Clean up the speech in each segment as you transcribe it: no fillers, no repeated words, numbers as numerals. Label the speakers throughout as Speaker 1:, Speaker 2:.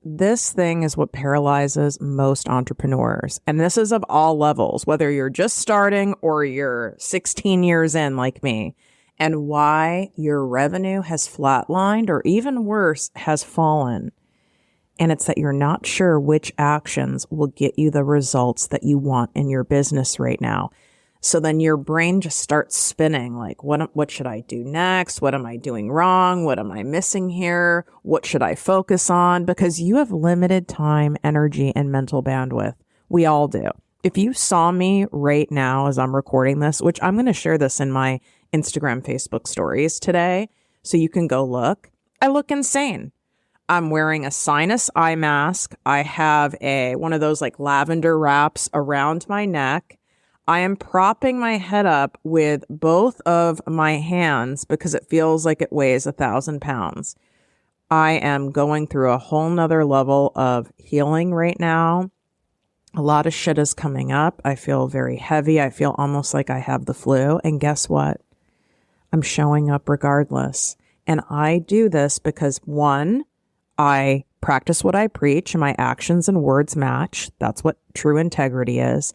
Speaker 1: this thing is what paralyzes most entrepreneurs. And this is of all levels, whether you're just starting or you're 16 years in like me, and why your revenue has flatlined or even worse, has fallen. And it's that you're not sure which actions will get you the results that you want in your business right now. So then your brain just starts spinning like, what should I do next? What am I doing wrong? What am I missing here? What should I focus on? Because you have limited time, energy, and mental bandwidth. We all do. If you saw me right now as I'm recording this, which I'm going to share this in my Instagram, Facebook stories today, so you can go look, I look insane. I'm wearing a sinus eye mask. I have one of those like lavender wraps around my neck. I am propping my head up with both of my hands because it feels like it weighs 1,000 pounds. I am going through a whole nother level of healing right now. A lot of shit is coming up. I feel very heavy. I feel almost like I have the flu. And guess what? I'm showing up regardless. And I do this because, one, I practice what I preach and my actions and words match. That's what true integrity is.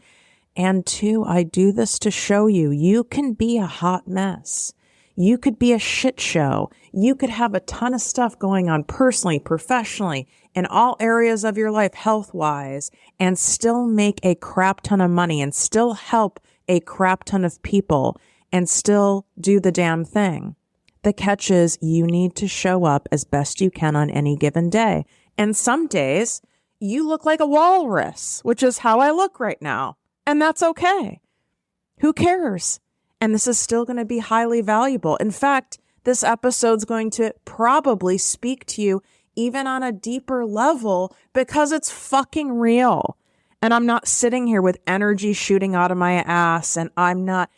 Speaker 1: And two, I do this to show you, you can be a hot mess. You could be a shit show. You could have a ton of stuff going on personally, professionally, in all areas of your life, health-wise, and still make a crap ton of money and still help a crap ton of people and still do the damn thing. The catch is you need to show up as best you can on any given day. And some days you look like a walrus, which is how I look right now. And that's okay. Who cares? And this is still going to be highly valuable. In fact, this episode's going to probably speak to you even on a deeper level because it's fucking real. And I'm not sitting here with energy shooting out of my ass and I'm not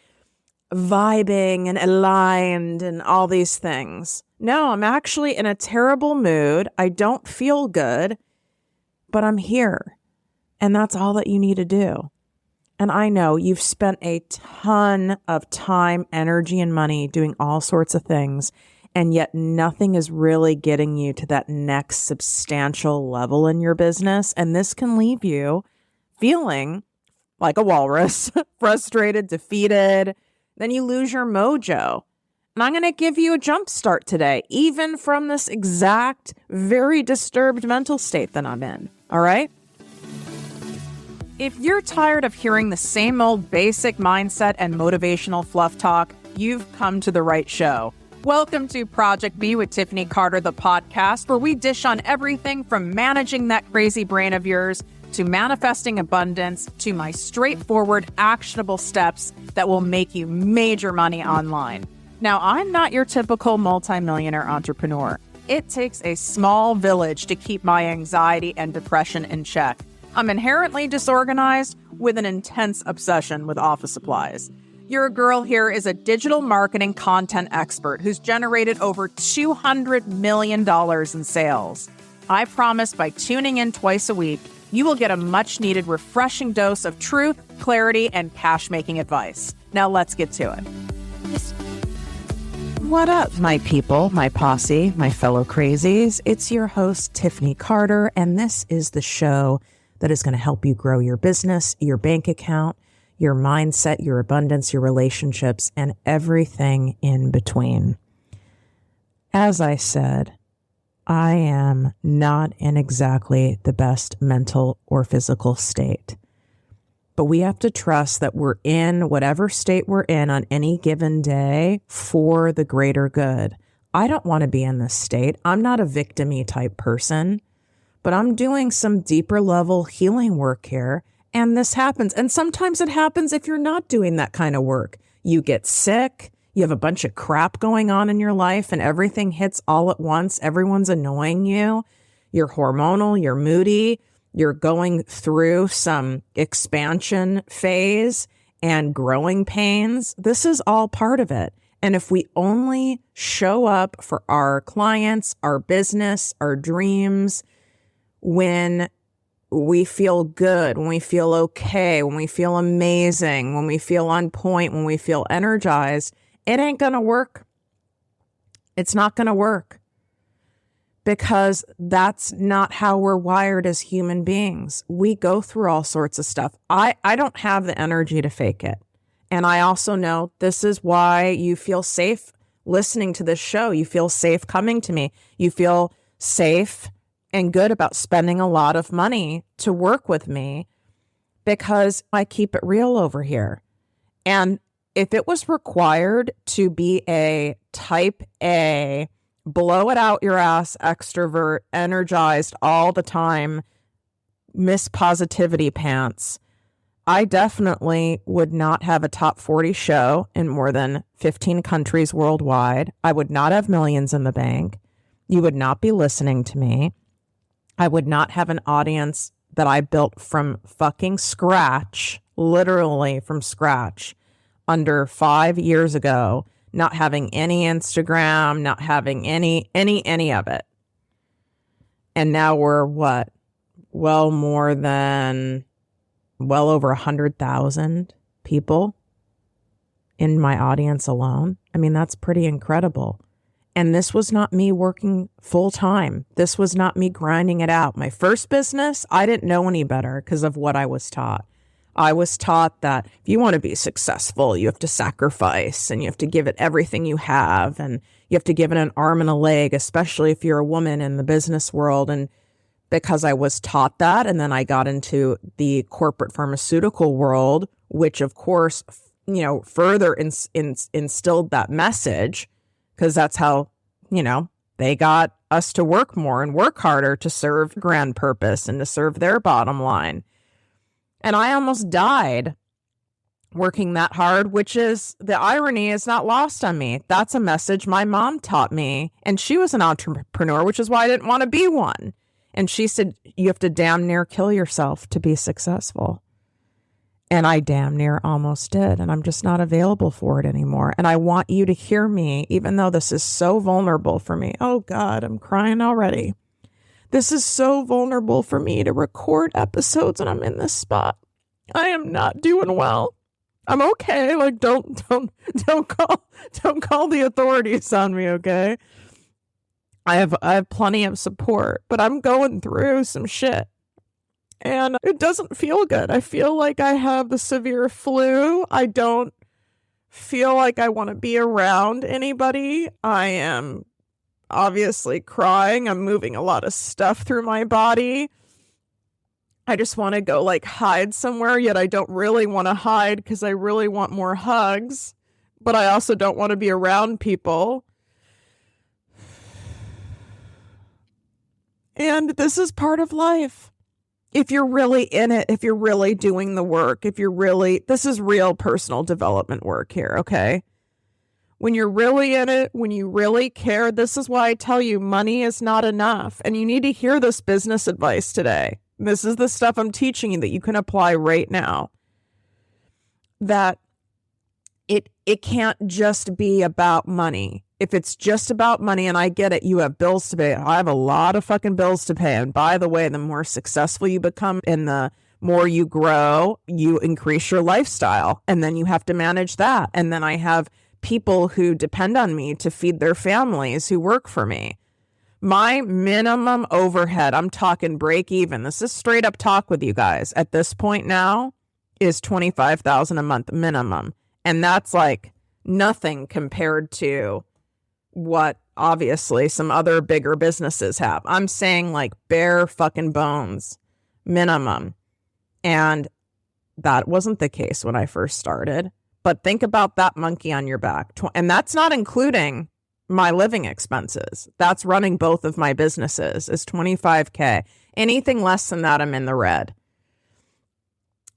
Speaker 1: vibing and aligned and all these things. No, I'm actually in a terrible mood. I don't feel good, but I'm here. And that's all that you need to do. And I know you've spent a ton of time, energy, and money doing all sorts of things, and yet nothing is really getting you to that next substantial level in your business. And this can leave you feeling like a walrus, frustrated, defeated. Then you lose your mojo. And I'm going to give you a jump start today, even from this exact, very disturbed mental state that I'm in. All right? If you're tired of hearing the same old basic mindset and motivational fluff talk, you've come to the right show. Welcome to ProjectME with Tiffany Carter, the podcast, where we dish on everything from managing that crazy brain of yours to manifesting abundance to my straightforward, actionable steps that will make you major money online. Now, I'm not your typical multimillionaire entrepreneur. It takes a small village to keep my anxiety and depression in check. I'm inherently disorganized with an intense obsession with office supplies. Your girl here is a digital marketing content expert who's generated over $200 million in sales. I promise by tuning in twice a week, you will get a much-needed refreshing dose of truth, clarity, and cash-making advice. Now let's get to it. What up, my people, my posse, my fellow crazies? It's your host, Tiffany Carter, and this is the show that is going to help you grow your business, your bank account, your mindset, your abundance, your relationships, and everything in between. As I said, I am not in exactly the best mental or physical state. But we have to trust that we're in whatever state we're in on any given day for the greater good. I don't want to be in this state. I'm not a victim-y type person. But I'm doing some deeper level healing work here, and this happens. And sometimes it happens if you're not doing that kind of work. You get sick, you have a bunch of crap going on in your life, and everything hits all at once. Everyone's annoying you. You're hormonal, you're moody, you're going through some expansion phase and growing pains. This is all part of it. And if we only show up for our clients, our business, our dreams, when we feel good, when we feel okay, when we feel amazing, when we feel on point, when we feel energized, it ain't going to work. It's not going to work because that's not how we're wired as human beings. We go through all sorts of stuff. I don't have the energy to fake it. And I also know this is why you feel safe listening to this show. You feel safe coming to me. You feel safe and good about spending a lot of money to work with me because I keep it real over here. And if it was required to be a type A, blow it out your ass, extrovert, energized all the time, Miss Positivity pants, I definitely would not have a top 40 show in more than 15 countries worldwide. I would not have millions in the bank. You would not be listening to me. I would not have an audience that I built from fucking scratch, literally from scratch, under 5 years ago, not having any Instagram, not having any of it. And now we're what? Well over 100,000 people in my audience alone. I mean, that's pretty incredible. And this was not me working full time. This was not me grinding it out. My first business, I didn't know any better because of what I was taught. I was taught that if you want to be successful, you have to sacrifice and you have to give it everything you have. And you have to give it an arm and a leg, especially if you're a woman in the business world. And because I was taught that, and then I got into the corporate pharmaceutical world, which of course, further instilled that message, because that's how, they got us to work more and work harder to serve grand purpose and to serve their bottom line. And I almost died working that hard, which is, the irony is not lost on me. That's a message my mom taught me. And she was an entrepreneur, which is why I didn't want to be one. And she said, you have to damn near kill yourself to be successful. And I damn near almost did. And I'm just not available for it anymore. And I want you to hear me, even though this is so vulnerable for me. Oh God, I'm crying already. This is so vulnerable for me to record episodes and I'm in this spot. I am not doing well. I'm okay. Like, don't call the authorities on me, okay? I have plenty of support, but I'm going through some shit. And it doesn't feel good. I feel like I have the severe flu. I don't feel like I want to be around anybody. I am obviously crying. I'm moving a lot of stuff through my body. I just want to go hide somewhere, yet I don't really want to hide because I really want more hugs. But I also don't want to be around people. And this is part of life. If you're really in it, if you're really doing the work, this is real personal development work here, okay? When you're really in it, when you really care, this is why I tell you money is not enough. And you need to hear this business advice today. This is the stuff I'm teaching you that you can apply right now. That it can't just be about money. If it's just about money, and I get it, you have bills to pay. I have a lot of fucking bills to pay. And by the way, the more successful you become and the more you grow, you increase your lifestyle. And then you have to manage that. And then I have people who depend on me to feed their families who work for me. My minimum overhead, I'm talking break even. This is straight up talk with you guys. At this point now is $25,000 a month minimum. And that's nothing compared to what obviously some other bigger businesses have. I'm saying bare fucking bones minimum. And that wasn't the case when I first started. But think about that monkey on your back. And that's not including my living expenses. That's running both of my businesses is $25K. Anything less than that, I'm in the red.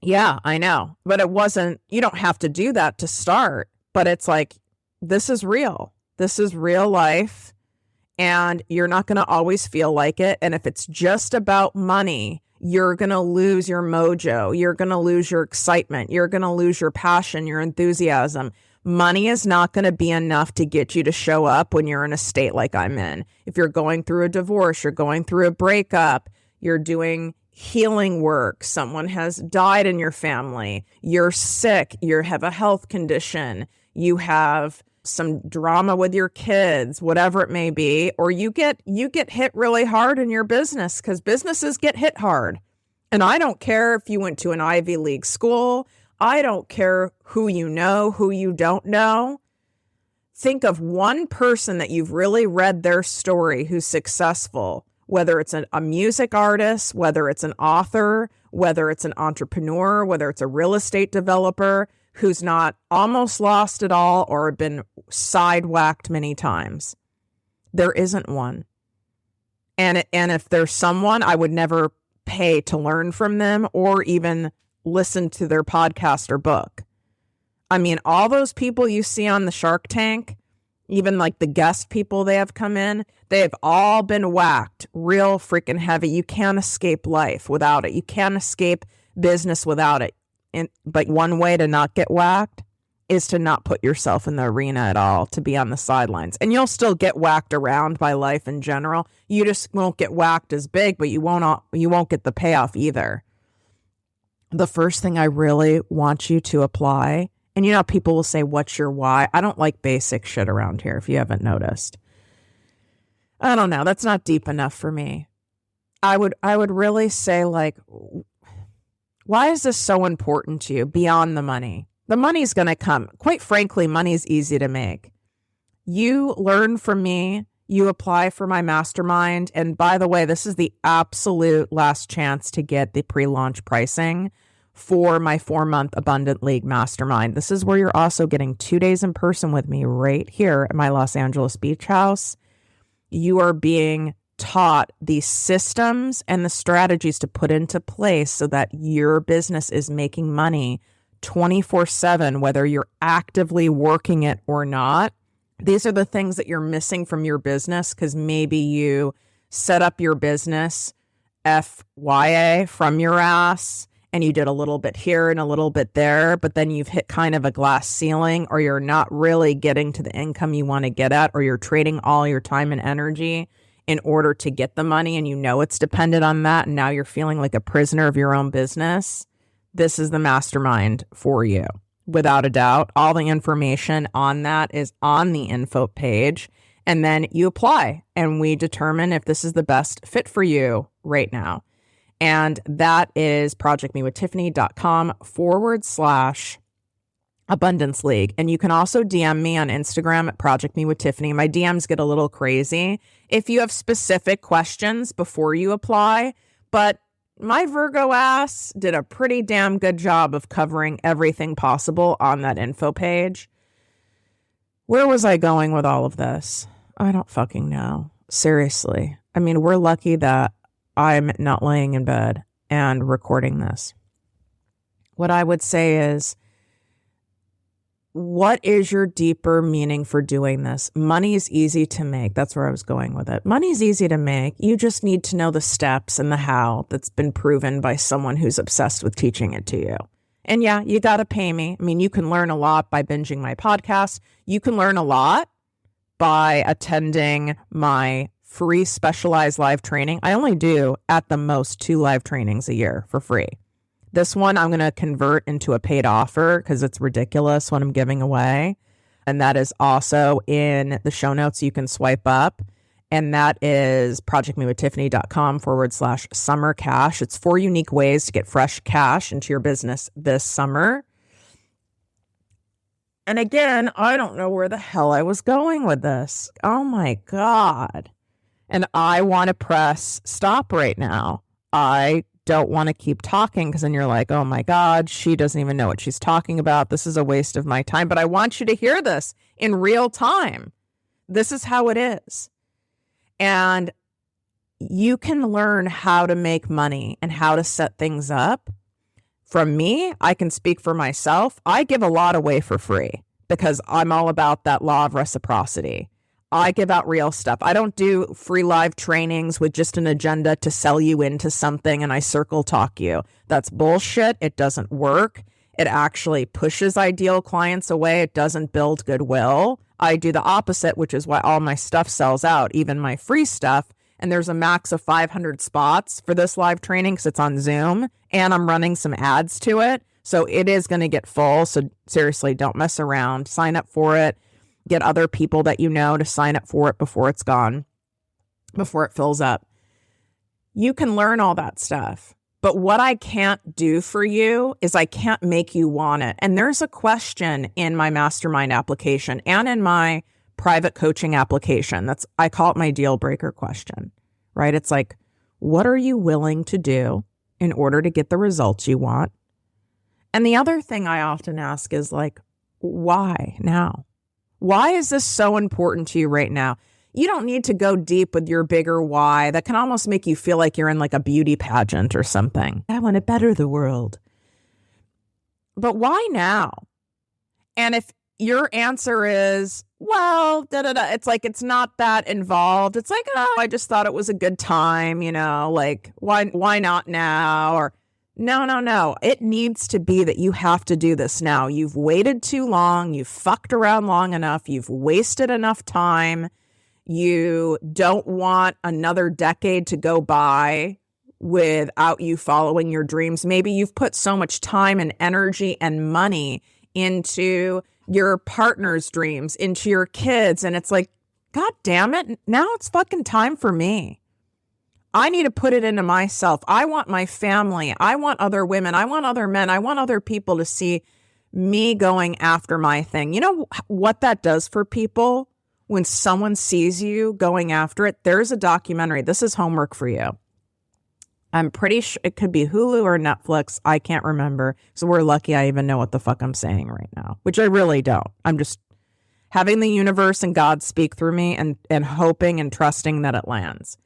Speaker 1: Yeah, I know. But it wasn't, you don't have to do that to start. But it's this is real. This is real life. And you're not going to always feel like it. And if it's just about money, you're going to lose your mojo. You're going to lose your excitement. You're going to lose your passion, your enthusiasm. Money is not going to be enough to get you to show up when you're in a state like I'm in. If you're going through a divorce, you're going through a breakup, you're doing healing work, someone has died in your family, you're sick, you have a health condition, you have some drama with your kids, whatever it may be, or you get hit really hard in your business, because businesses get hit hard. And I don't care if you went to an Ivy League school. I don't care who you know, who you don't know. Think of one person that you've really read their story who's successful, whether it's a music artist, whether it's an author, whether it's an entrepreneur, whether it's a real estate developer who's not almost lost it all or been sidewhacked many times. There isn't one. And if there's someone, I would never pay to learn from them or even listen to their podcast or book. I mean, all those people you see on the Shark Tank, even like the guest people they have come in, they have all been whacked real freaking heavy. You can't escape life without it. You can't escape business without it. But one way to not get whacked is to not put yourself in the arena at all, to be on the sidelines. And you'll still get whacked around by life in general. You just won't get whacked as big, but you won't get the payoff either. The first thing I really want you to apply, and people will say, what's your why? I don't like basic shit around here, if you haven't noticed. I don't know. That's not deep enough for me. I would really say, like, why is this so important to you beyond the money? The money's going to come. Quite frankly, money's easy to make. You learn from me. You apply for my mastermind. And by the way, this is the absolute last chance to get the pre-launch pricing for my 4-month Abundant League Mastermind. This is where you're also getting 2 days in person with me right here at my Los Angeles beach house. You are being taught the systems and the strategies to put into place so that your business is making money 24/7, whether you're actively working it or not. These are the things that you're missing from your business because maybe you set up your business FYA from your ass and you did a little bit here and a little bit there, but then you've hit kind of a glass ceiling, or you're not really getting to the income you want to get at, or you're trading all your time and energy in order to get the money, and it's dependent on that, and now you're feeling like a prisoner of your own business. This is the mastermind for you, without a doubt. All the information on that is on the info page, and then you apply, and we determine if this is the best fit for you right now. And that is projectmewithtiffany.com/Abundance League. And you can also DM me on Instagram at ProjectMeWithTiffany. My DMs get a little crazy if you have specific questions before you apply. But my Virgo ass did a pretty damn good job of covering everything possible on that info page. Where was I going with all of this? I don't fucking know. Seriously. I mean, we're lucky that I'm not laying in bed and recording this. What I would say is, what is your deeper meaning for doing this? Money is easy to make. That's where I was going with it. Money is easy to make. You just need to know the steps and the how that's been proven by someone who's obsessed with teaching it to you. And yeah, you got to pay me. I mean, you can learn a lot by binging my podcast. You can learn a lot by attending my free specialized live training. I only do at the most 2 live trainings a year for free. This one I'm going to convert into a paid offer because it's ridiculous what I'm giving away. And that is also in the show notes. You can swipe up. And that is projectmewithtiffany.com/summer cash. It's 4 unique ways to get fresh cash into your business this summer. And again, I don't know where the hell I was going with this. Oh my God. And I want to press stop right now. I don't want to keep talking because then you're like, oh my God, she doesn't even know what she's talking about. This is a waste of my time. But I want you to hear this in real time. This is how it is. And you can learn how to make money and how to set things up. From me, I can speak for myself. I give a lot away for free because I'm all about that law of reciprocity. I give out real stuff. I don't do free live trainings with just an agenda to sell you into something and I circle talk you. That's bullshit. It doesn't work. It actually pushes ideal clients away. It doesn't build goodwill. I do the opposite, which is why all my stuff sells out, even my free stuff. And there's a max of 500 spots for this live training because it's on Zoom and I'm running some ads to it. So it is going to get full. So seriously, don't mess around. Sign up for it. get other people that you know to sign up for it before it's gone, before it fills up. You can learn all that stuff. But what I can't do for you is I can't make you want it. And there's a question in my mastermind application and in my private coaching application. I call it my deal breaker question, right? It's like, what are you willing to do in order to get the results you want? And the other thing I often ask is like, why now? Why is this so important to you right now? You don't need to go deep with your bigger why. That can almost make you feel like you're in like a beauty pageant or something. I want to better the world. But why now? And if your answer is, well, it's like, it's not that involved. It's like, oh, I just thought it was a good time, like why not now? Or no. It needs to be that you have to do this now. You've waited too long. You've fucked around long enough. You've wasted enough time. You don't want another decade to go by without you following your dreams. Maybe you've put so much time and energy and money into your partner's dreams, into your kids. And it's like, God damn it. Now it's fucking time for me. I need to put it into myself. I want my family. I want other women. I want other men. I want other people to see me going after my thing. You know what that does for people? When someone sees you going after it, there's a documentary. This is homework for you. I'm pretty sure it could be Hulu or Netflix. I can't remember. So we're lucky I even know what the fuck I'm saying right now, which I really don't. I'm just having the universe and God speak through me and hoping and trusting that it lands.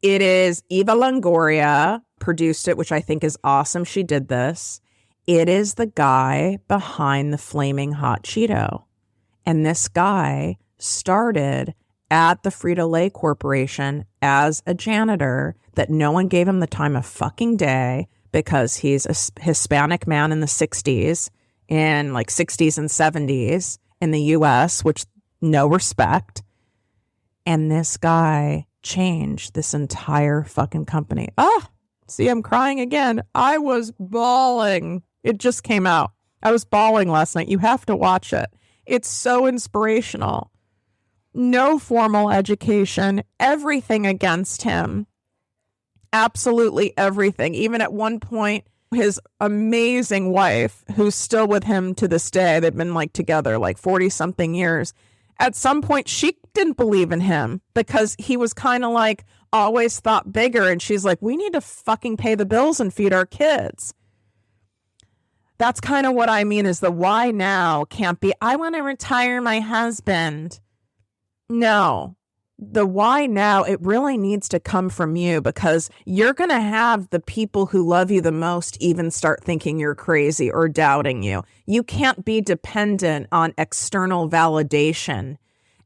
Speaker 1: It is Eva Longoria produced it, which I think is awesome. She did this. It is the guy behind the Flaming Hot Cheeto. And this guy started at the Frito-Lay Corporation as a janitor that no one gave him the time of fucking day because he's a Hispanic man in the 60s, in like 60s and 70s in the US, which no respect. And this guy changed this entire fucking company. See, I'm crying again. I was bawling. It just came out. I was bawling last night. You have to watch it. It's so inspirational. No formal education, everything against him. Absolutely everything. Even at one point, his amazing wife, who's still with him to this day, they've been like together like 40 something years. At some point, she didn't believe in him because he was kind of like always thought bigger. And she's like, we need to fucking pay the bills and feed our kids. That's kind of what I mean is the why now can't be, I want to retire my husband. No, the why now, it really needs to come from you because you're going to have the people who love you the most even start thinking you're crazy or doubting you. You can't be dependent on external validation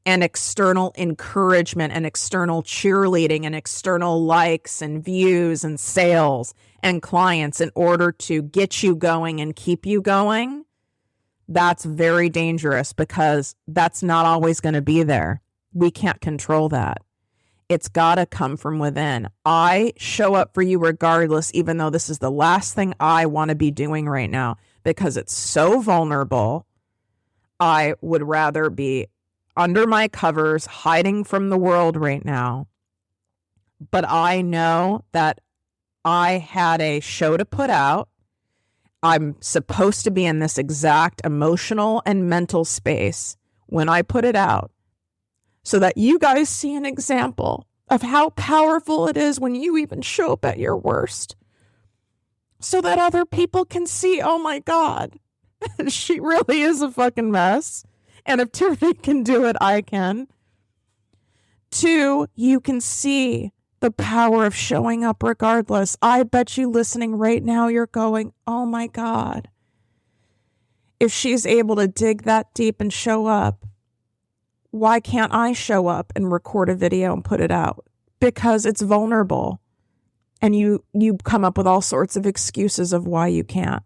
Speaker 1: and external encouragement and external cheerleading and external likes and views and sales and clients in order to get you going and keep you going. That's very dangerous because that's not always going to be there. We can't control that. It's got to come from within. I show up for you regardless, even though this is the last thing I want to be doing right now because it's so vulnerable. I would rather be under my covers, hiding from the world right now. But I know that I had a show to put out. I'm supposed to be in this exact emotional and mental space when I put it out so that you guys see an example of how powerful it is when you even show up at your worst so that other people can see, oh my God, she really is a fucking mess. And if Tiffany can do it, I can. 2, you can see the power of showing up regardless. I bet you listening right now, you're going, oh my God. If she's able to dig that deep and show up, why can't I show up and record a video and put it out? Because it's vulnerable. And you come up with all sorts of excuses of why you can't.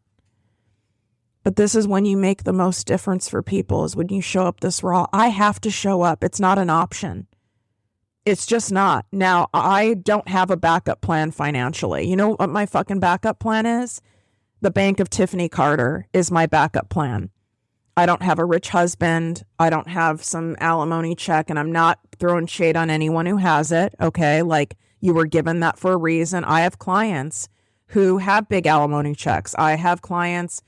Speaker 1: But this is when you make the most difference for people, is when you show up this raw. I have to show up. It's not an option. It's just not. Now, I don't have a backup plan financially. You know what my fucking backup plan is? The Bank of Tiffany Carter is my backup plan. I don't have a rich husband. I don't have some alimony check, and I'm not throwing shade on anyone who has it. Okay. Like, you were given that for a reason. I have clients who have big alimony checks. I have clients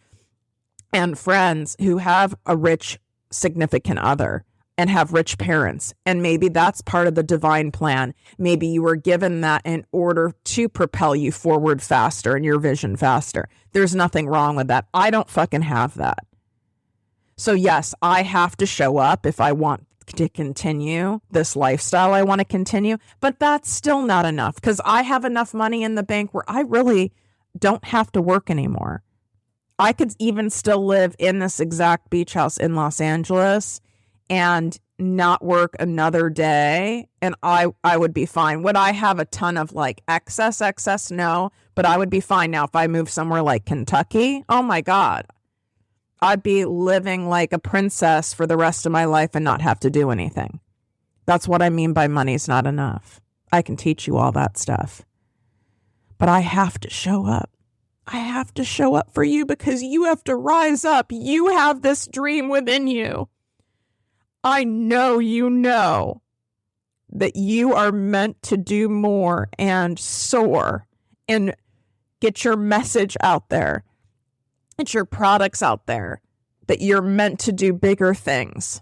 Speaker 1: and friends who have a rich significant other and have rich parents. And maybe that's part of the divine plan. Maybe you were given that in order to propel you forward faster and your vision faster. There's nothing wrong with that. I don't fucking have that. So yes, I have to show up if I want to continue this lifestyle I want to continue, but that's still not enough because I have enough money in the bank where I really don't have to work anymore. I could even still live in this exact beach house in Los Angeles and not work another day, and I would be fine. Would I have a ton of like excess? No, but I would be fine. Now, if I move somewhere like Kentucky, oh my God, I'd be living like a princess for the rest of my life and not have to do anything. That's what I mean by money's not enough. I can teach you all that stuff, but I have to show up. I have to show up for you because you have to rise up. You have this dream within you. I know you know that you are meant to do more and soar and get your message out there. Get your products out there, that you're meant to do bigger things,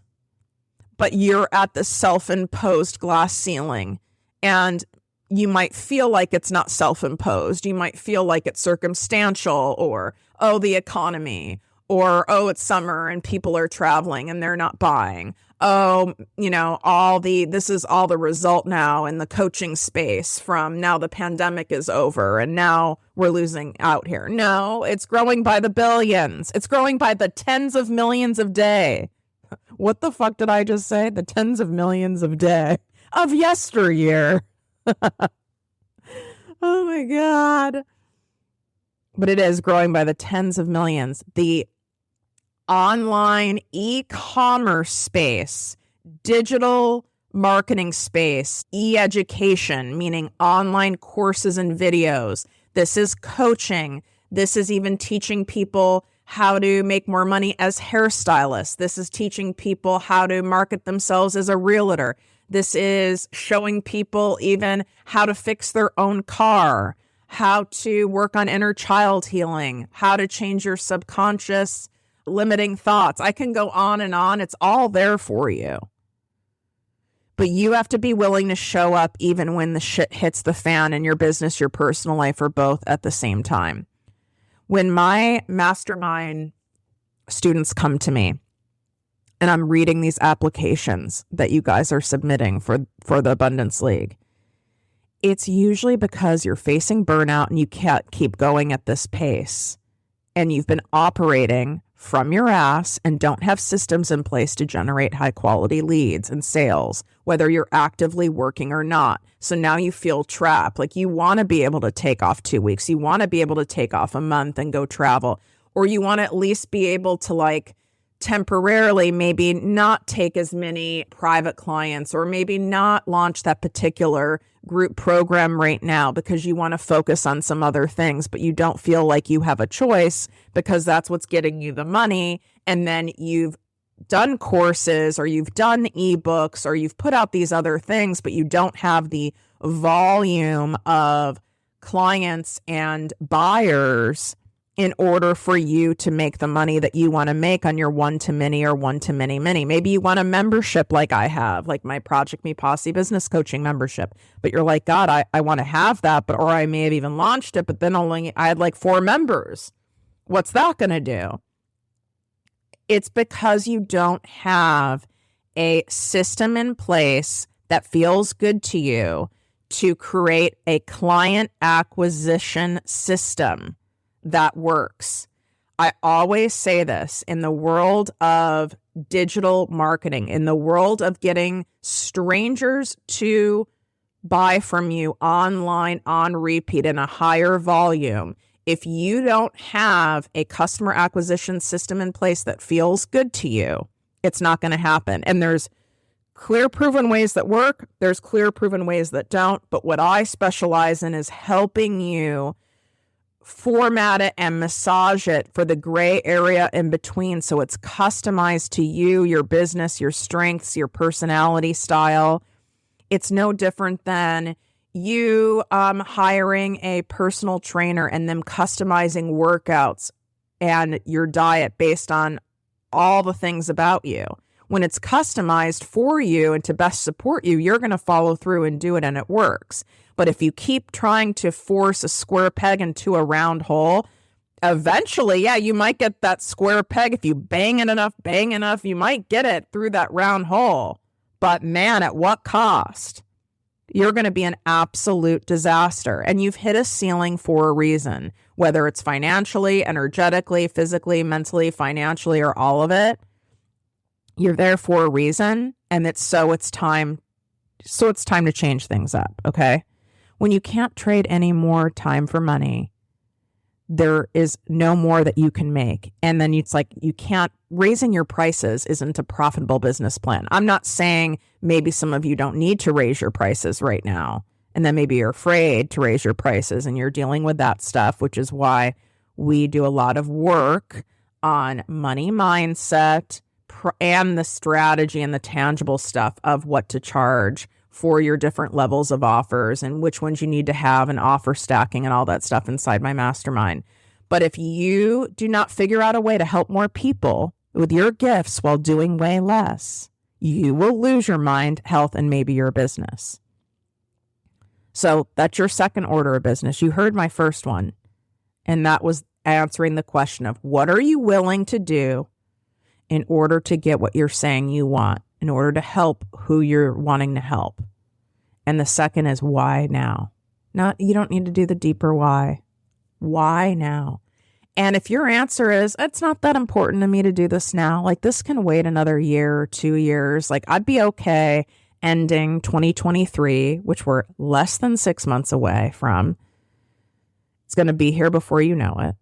Speaker 1: but you're at the self-imposed glass ceiling, and you might feel like it's not self-imposed. You might feel like it's circumstantial, or, oh, the economy, or, oh, it's summer and people are traveling and they're not buying. Oh, you know, this is all the result now in the coaching space from now the pandemic is over and now we're losing out here. No, it's growing by the billions. It's growing by the tens of millions of day. What the fuck did I just say? The tens of millions of day of yesteryear. Oh my God. But it is growing by the tens of millions. The online e-commerce space, digital marketing space, e-education, meaning online courses and videos. This is coaching. This is even teaching people how to make more money as hairstylists. This is teaching people how to market themselves as a realtor. This is showing people even how to fix their own car, how to work on inner child healing, how to change your subconscious limiting thoughts. I can go on and on. It's all there for you. But you have to be willing to show up even when the shit hits the fan in your business, your personal life, or both at the same time. When my mastermind students come to me and I'm reading these applications that you guys are submitting for the Abundance League, it's usually because you're facing burnout and you can't keep going at this pace. And you've been operating from your ass and don't have systems in place to generate high quality leads and sales, whether you're actively working or not. So now you feel trapped. Like you want to be able to take off 2 weeks. You want to be able to take off a month and go travel, or you want to at least be able to like temporarily maybe not take as many private clients, or maybe not launch that particular group program right now because you want to focus on some other things, but you don't feel like you have a choice because that's what's getting you the money. And then you've done courses or you've done ebooks or you've put out these other things, but you don't have the volume of clients and buyers in order for you to make the money that you want to make on your one-to-many or one-to-many-many. Maybe you want a membership like I have, like my ProjectME Posse business coaching membership. But you're like, God, I want to have that, but or I may have even launched it, but then only I had like 4 members. What's that going to do? It's because you don't have a system in place that feels good to you to create a client acquisition system that works. I always say this, in the world of digital marketing, in the world of getting strangers to buy from you online on repeat in a higher volume, if you don't have a customer acquisition system in place that feels good to you, it's not going to happen. And there's clear proven ways that work. There's clear proven ways that don't. But what I specialize in is helping you format it and massage it for the gray area in between so it's customized to you, your business, your strengths, your personality style. It's no different than you hiring a personal trainer and them customizing workouts and your diet based on all the things about you. When it's customized for you and to best support you, you're going to follow through and do it, and it works. But if you keep trying to force a square peg into a round hole, eventually, yeah, you might get that square peg. If you bang enough, you might get it through that round hole. But man, at what cost? You're going to be an absolute disaster. And you've hit a ceiling for a reason, whether it's financially, energetically, physically, mentally, financially, or all of it. You're there for a reason. And it's time to change things up. Okay. When you can't trade any more time for money, there is no more that you can make. And then it's like, raising your prices isn't a profitable business plan. I'm not saying maybe some of you don't need to raise your prices right now. And then maybe you're afraid to raise your prices and you're dealing with that stuff, which is why we do a lot of work on money mindset and the strategy and the tangible stuff of what to charge for your different levels of offers and which ones you need to have and offer stacking and all that stuff inside my mastermind. But if you do not figure out a way to help more people with your gifts while doing way less, you will lose your mind, health, and maybe your business. So that's your second order of business. You heard my first one, and that was answering the question of what are you willing to do in order to get what you're saying you want, in order to help who you're wanting to help. And the second is why now? You don't need to do the deeper why. Why now? And if your answer is, it's not that important to me to do this now, like this can wait another year or 2 years, like I'd be okay ending 2023, which we're less than 6 months away from. It's going to be here before you know it.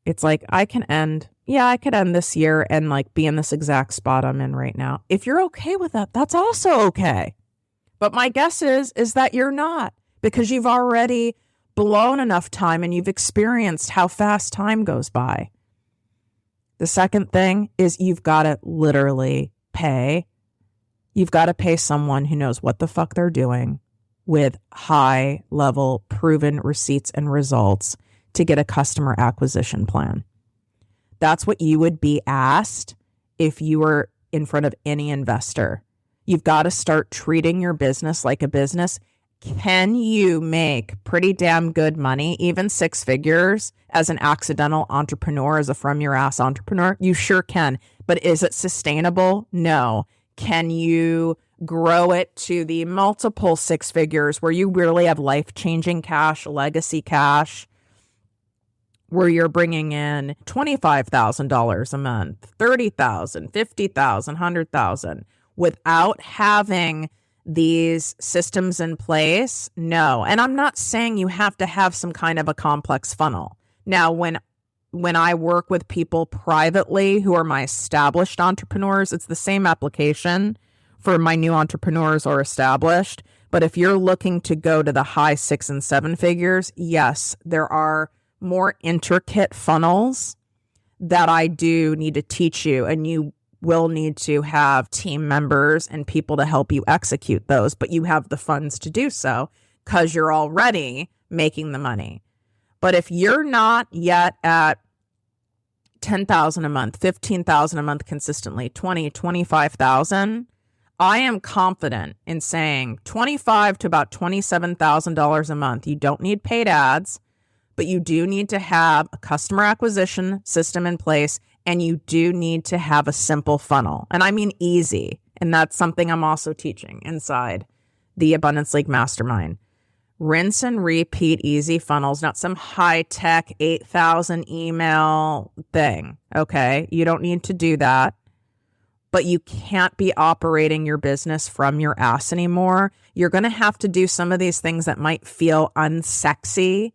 Speaker 1: It's like I could end this year and like be in this exact spot I'm in right now. If you're okay with that, that's also okay. But my guess is that you're not, because you've already blown enough time and you've experienced how fast time goes by. The second thing is you've got to literally pay. You've got to pay someone who knows what the fuck they're doing with high level proven receipts and results to get a customer acquisition plan. That's what you would be asked if you were in front of any investor. You've got to start treating your business like a business. Can you make pretty damn good money, even 6 figures, as an accidental entrepreneur, as a from your ass entrepreneur? You sure can. But is it sustainable? No. Can you grow it to the multiple 6 figures where you really have life-changing cash, legacy cash, where you're bringing in $25,000 a month, $30,000, $50,000, $100,000 without having these systems in place? No. And I'm not saying you have to have some kind of a complex funnel. Now, when I work with people privately who are my established entrepreneurs, it's the same application for my new entrepreneurs or established. But if you're looking to go to the high 6 and 7 figures, yes, there are more intricate funnels that I do need to teach you, and you will need to have team members and people to help you execute those, but you have the funds to do so because you're already making the money. But if you're not yet at $10,000 a month, $15,000 a month consistently, $20,000, $25,000, I am confident in saying $25,000 to about $27,000 a month. You don't need paid ads, but you do need to have a customer acquisition system in place, and you do need to have a simple funnel. And I mean easy. And that's something I'm also teaching inside the Abundance League Mastermind. Rinse and repeat easy funnels, not some high-tech 8,000 email thing, okay? You don't need to do that. But you can't be operating your business from your ass anymore. You're going to have to do some of these things that might feel unsexy.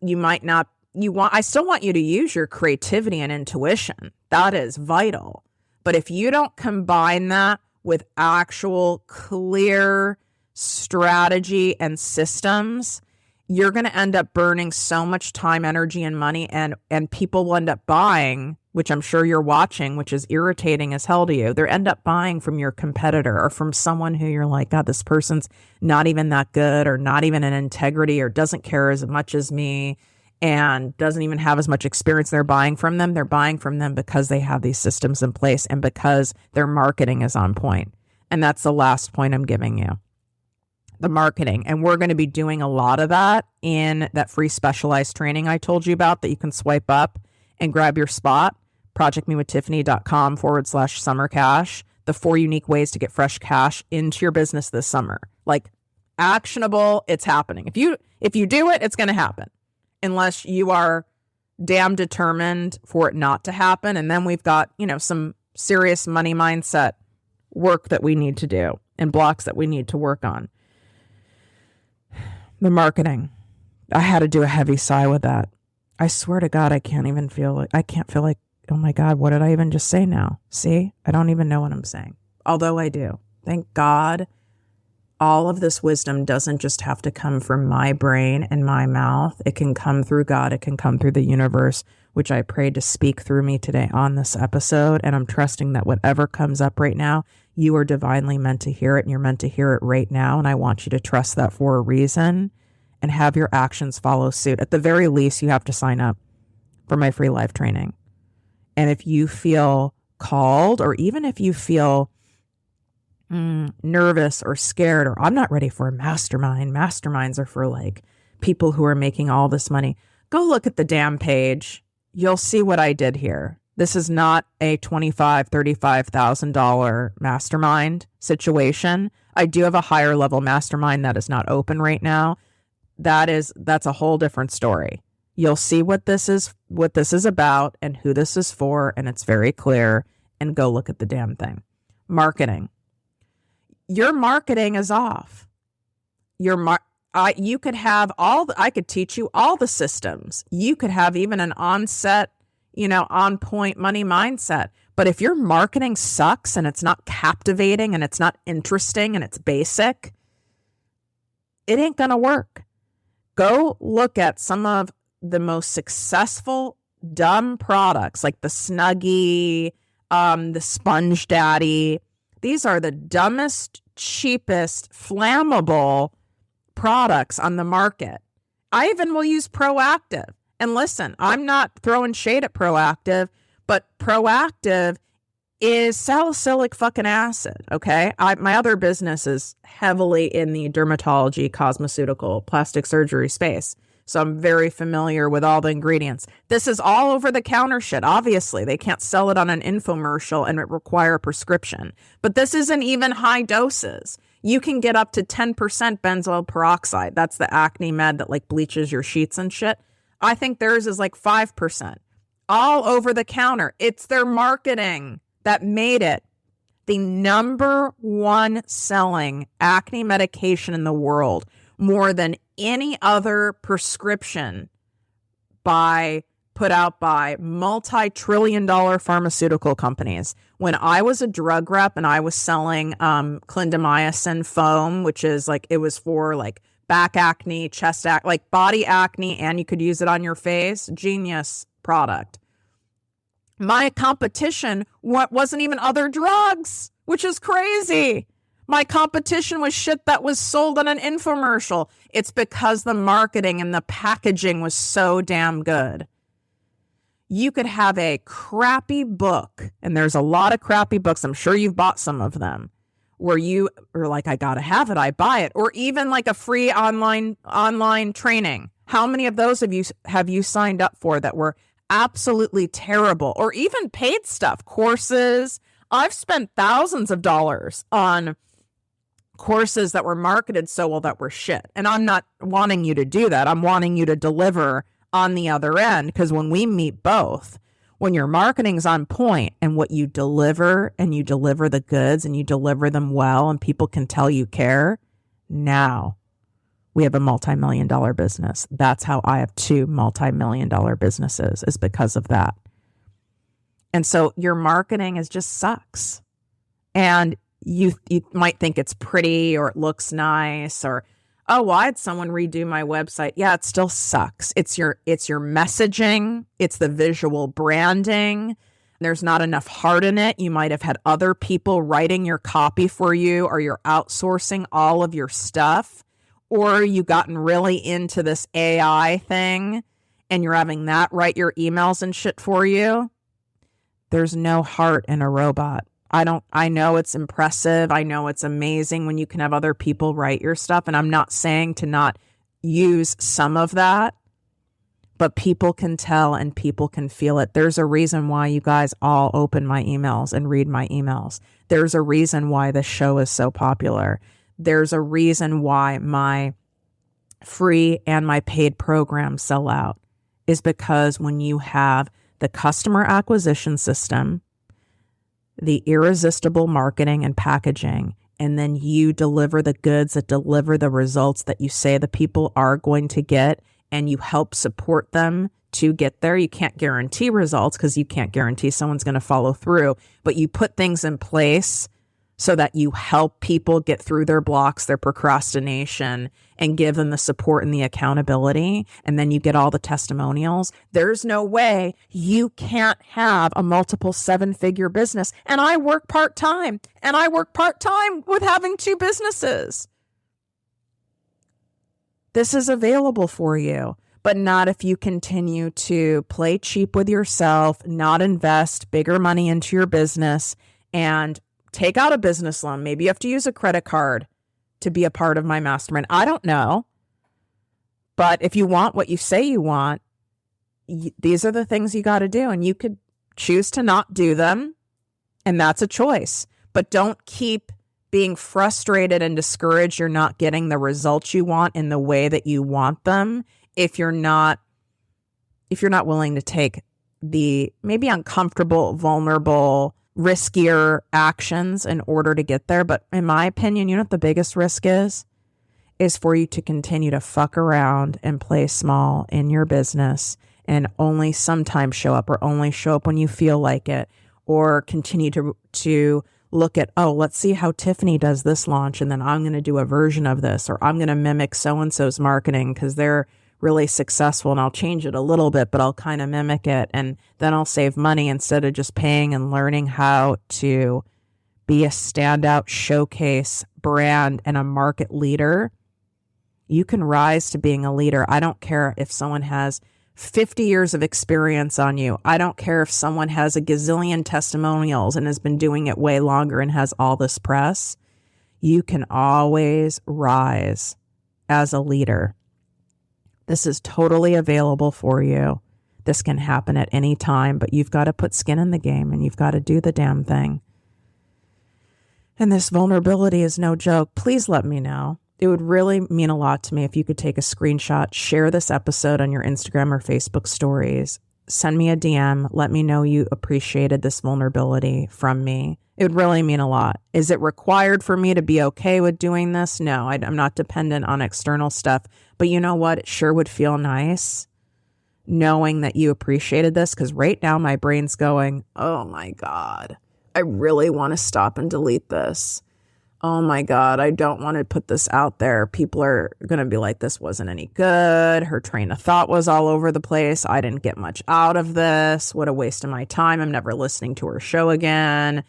Speaker 1: You might not. I still want you to use your creativity and intuition. That is vital. But if you don't combine that with actual clear strategy and systems, you're going to end up burning so much time, energy, and money, and people will end up buying, which I'm sure you're watching, which is irritating as hell to you. They end up buying from your competitor or from someone who you're like, God, this person's not even that good, or not even in integrity, or doesn't care as much as me, and doesn't even have as much experience. They're buying from them. They're buying from them because they have these systems in place and because their marketing is on point. And that's the last point I'm giving you. The marketing. And we're going to be doing a lot of that in that free specialized training I told you about that you can swipe up and grab your spot. ProjectMeWithTiffany.com/summer cash. The 4 unique ways to get fresh cash into your business this summer. Like, actionable, it's happening. If you do it, it's going to happen. Unless you are damn determined for it not to happen. And then we've got, some serious money mindset work that we need to do and blocks that we need to work on. The marketing. I had to do a heavy sigh with that. I swear to God, I can't feel like, oh my God, what did I even just say now? See, I don't even know what I'm saying. Although I do. Thank God all of this wisdom doesn't just have to come from my brain and my mouth. It can come through God. It can come through the universe, which I prayed to speak through me today on this episode. And I'm trusting that whatever comes up right now, you are divinely meant to hear it, and you're meant to hear it right now. And I want you to trust that for a reason and have your actions follow suit. At the very least, you have to sign up for my free live training. And if you feel called, or even if you feel nervous or scared, or I'm not ready for a mastermind. Masterminds are for like people who are making all this money. Go look at the damn page. You'll see what I did here. This is not a $25,000, $35,000 mastermind situation. I do have a higher level mastermind that is not open right now. That's a whole different story. You'll see what this is about and who this is for, and it's very clear. And go look at the damn thing. Marketing. Your marketing is off. You could have I could teach you all the systems. You could have even an on-set, on point money mindset. But if your marketing sucks and it's not captivating and it's not interesting and it's basic, it ain't going to work. Go look at some of the most successful dumb products like the Snuggie, the Sponge Daddy. These are the dumbest, cheapest, flammable products on the market. I even will use Proactive. And listen, I'm not throwing shade at Proactive, but Proactive is salicylic fucking acid, okay? My other business is heavily in the dermatology, cosmeceutical, plastic surgery space. So I'm very familiar with all the ingredients. This is all over the counter shit. Obviously, they can't sell it on an infomercial and it require a prescription. But this isn't even high doses. You can get up to 10% benzoyl peroxide. That's the acne med that like bleaches your sheets and shit. I think theirs is like 5%. All over the counter. It's their marketing that made it the number one selling acne medication in the world, more than any other prescription put out by multi-trillion-dollar pharmaceutical companies. When I was a drug rep and I was selling clindamycin foam, which is like, it was for like back acne, chest acne, like body acne, and you could use it on your face. Genius product. My competition wasn't even other drugs, which is crazy. My competition was shit that was sold on an infomercial. It's because the marketing and the packaging was so damn good. You could have a crappy book, and there's a lot of crappy books. I'm sure you've bought some of them, where you are like, I gotta have it, I buy it. Or even like a free online training. How many of those have you signed up for that were absolutely terrible? Or even paid stuff, courses. I've spent thousands of dollars on courses that were marketed so well that were shit. And I'm not wanting you to do that. I'm wanting you to deliver on the other end, because when we meet both, when your marketing's on point and what you deliver, and you deliver the goods and you deliver them well and people can tell you care, now we have a multi-million-dollar business. That's how I have 2 multi-million-dollar businesses, is because of that. And so your marketing just sucks. And you might think it's pretty or it looks nice, or Oh, well, I had someone redo my website. Yeah, it still sucks. It's your messaging. It's the visual branding. There's not enough heart in it. You might have had other people writing your copy for you, or you're outsourcing all of your stuff, or you gotten really into this AI thing and you're having that write your emails and shit for you. There's no heart in a robot. I know it's impressive. I know it's amazing when you can have other people write your stuff. And I'm not saying to not use some of that, but people can tell and people can feel it. There's a reason why you guys all open my emails and read my emails. There's a reason why this show is so popular. There's a reason why my free and my paid programs sell out, is because when you have the customer acquisition system, the irresistible marketing and packaging, and then you deliver the goods that deliver the results that you say the people are going to get, and you help support them to get there. You can't guarantee results because you can't guarantee someone's going to follow through, but you put things in place so that you help people get through their blocks, their procrastination, and give them the support and the accountability. And then you get all the testimonials. There's no way you can't have a multiple 7-figure business. And I work part-time, with having 2 businesses. This is available for you, but not if you continue to play cheap with yourself, not invest bigger money into your business, and take out a business loan. Maybe you have to use a credit card to be a part of my mastermind. I don't know. But if you want what you say you want, these are the things you got to do. And you could choose to not do them. And that's a choice. But don't keep being frustrated and discouraged you're not getting the results you want in the way that you want them if you're not willing to take the maybe uncomfortable, vulnerable, riskier actions in order to get there. But in my opinion, you know what the biggest risk is for you to continue to fuck around and play small in your business and only sometimes show up, or only show up when you feel like it, or continue to look at, oh, let's see how Tiffany does this launch, and then I'm going to do a version of this, or I'm going to mimic so-and-so's marketing because they're really successful, and I'll change it a little bit, but I'll kind of mimic it, and then I'll save money instead of just paying and learning how to be a standout showcase brand and a market leader. You can rise to being a leader. I don't care if someone has 50 years of experience on you. I don't care if someone has a gazillion testimonials and has been doing it way longer and has all this press. You can always rise as a leader. This is totally available for you. This can happen at any time, but you've got to put skin in the game and you've got to do the damn thing. And this vulnerability is no joke. Please let me know. It would really mean a lot to me if you could take a screenshot, share this episode on your Instagram or Facebook stories, send me a DM, let me know you appreciated this vulnerability from me. It would really mean a lot. Is it required for me to be okay with doing this? No, I'm not dependent on external stuff. But you know what? It sure would feel nice knowing that you appreciated this, because right now my brain's going, oh my God, I really want to stop and delete this. Oh my God, I don't want to put this out there. People are going to be like, this wasn't any good. Her train of thought was all over the place. I didn't get much out of this. What a waste of my time. I'm never listening to her show again.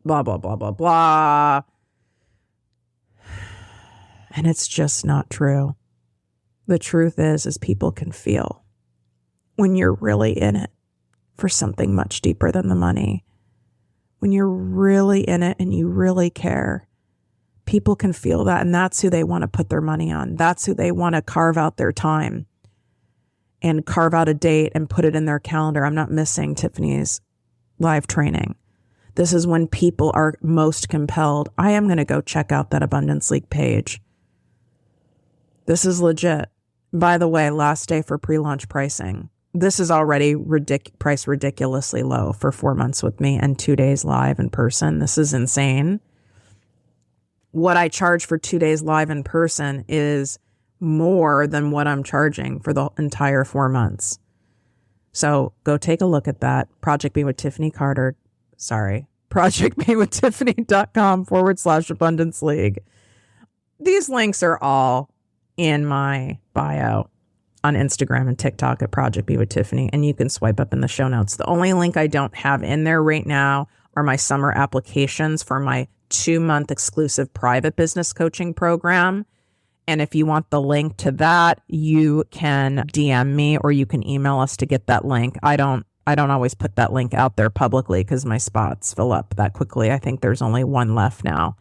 Speaker 1: Blah, blah, blah, blah, blah. And it's just not true. The truth is people can feel when you're really in it for something much deeper than the money. When you're really in it and you really care, people can feel that. And that's who they want to put their money on. That's who they want to carve out their time and carve out a date and put it in their calendar. I'm not missing Tiffany's live training. This is when people are most compelled. I am going to go check out that Abundance League page. This is legit. By the way, last day for pre-launch pricing. This is already priced ridiculously low for 4 months with me and 2 days live in person. This is insane. What I charge for 2 days live in person is more than what I'm charging for the entire 4 months. So go take a look at that. ProjectME with Tiffany.com /Abundance League. These links are all in my bio on Instagram and TikTok at ProjectME with Tiffany, and you can swipe up in the show notes. The only link I don't have in there right now are my summer applications for my 2-month exclusive private business coaching program. And if you want the link to that, you can DM me or you can email us to get that link. I don't always put that link out there publicly because my spots fill up that quickly. I think there's only one left now.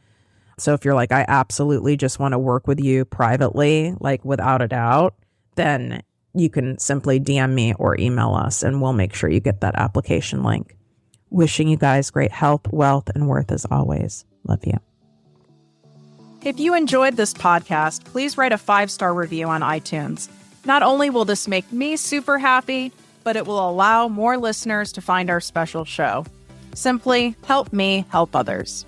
Speaker 1: So if you're like, I absolutely just want to work with you privately, like without a doubt, then you can simply DM me or email us and we'll make sure you get that application link. Wishing you guys great health, wealth, and worth as always. Love you. If you enjoyed this podcast, please write a 5-star review on iTunes. Not only will this make me super happy, but it will allow more listeners to find our special show. Simply help me help others.